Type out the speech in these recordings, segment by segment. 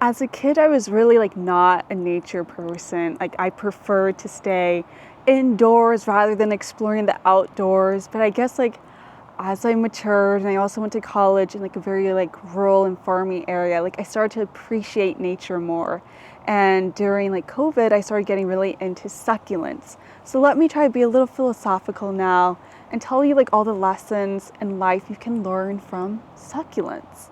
As a kid, I was really not a nature person. I preferred to stay indoors rather than exploring the outdoors. But I guess as I matured and I also went to college in a very rural and farming area, I started to appreciate nature more. And during COVID, I started getting really into succulents. So let me try to be a little philosophical now and tell you all the lessons in life you can learn from succulents.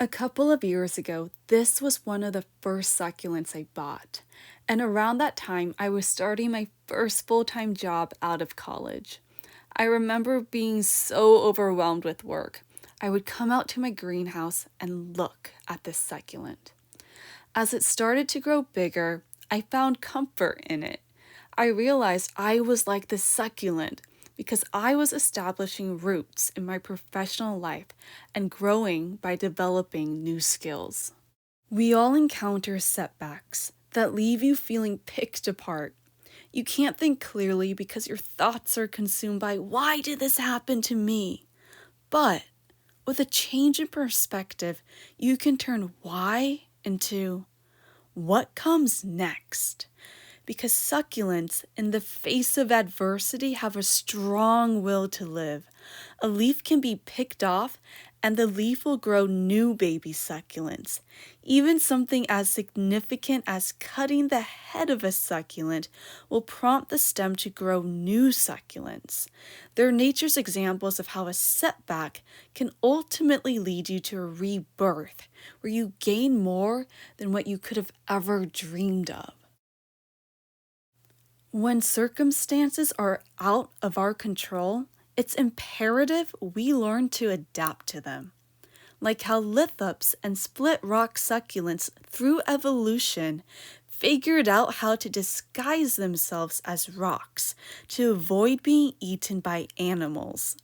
A couple of years ago, this was one of the first succulents I bought. And around that time, I was starting my first full-time job out of college. I remember being so overwhelmed with work. I would come out to my greenhouse and look at this succulent. As it started to grow bigger, I found comfort in it. I realized I was like the succulent because I was establishing roots in my professional life and growing by developing new skills. We all encounter setbacks that leave you feeling picked apart. You can't think clearly because your thoughts are consumed by, why did this happen to me? But with a change in perspective, you can turn why into what comes next. Because succulents, in the face of adversity, have a strong will to live. A leaf can be picked off, and the leaf will grow new baby succulents. Even something as significant as cutting the head of a succulent will prompt the stem to grow new succulents. They're nature's examples of how a setback can ultimately lead you to a rebirth, where you gain more than what you could have ever dreamed of. When circumstances are out of our control, it's imperative we learn to adapt to them. Like how lithops and split rock succulents, through evolution, figured out how to disguise themselves as rocks to avoid being eaten by animals.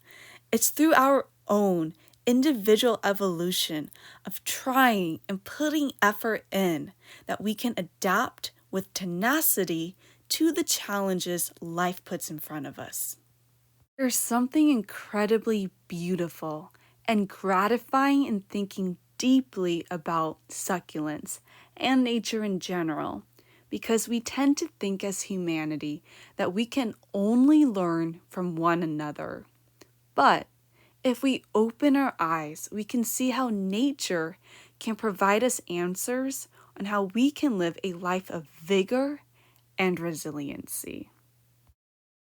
It's through our own individual evolution of trying and putting effort in that we can adapt with tenacity to the challenges life puts in front of us. There's something incredibly beautiful and gratifying in thinking deeply about succulents and nature in general, because we tend to think as humanity that we can only learn from one another. But if we open our eyes, we can see how nature can provide us answers on how we can live a life of vigor and resiliency.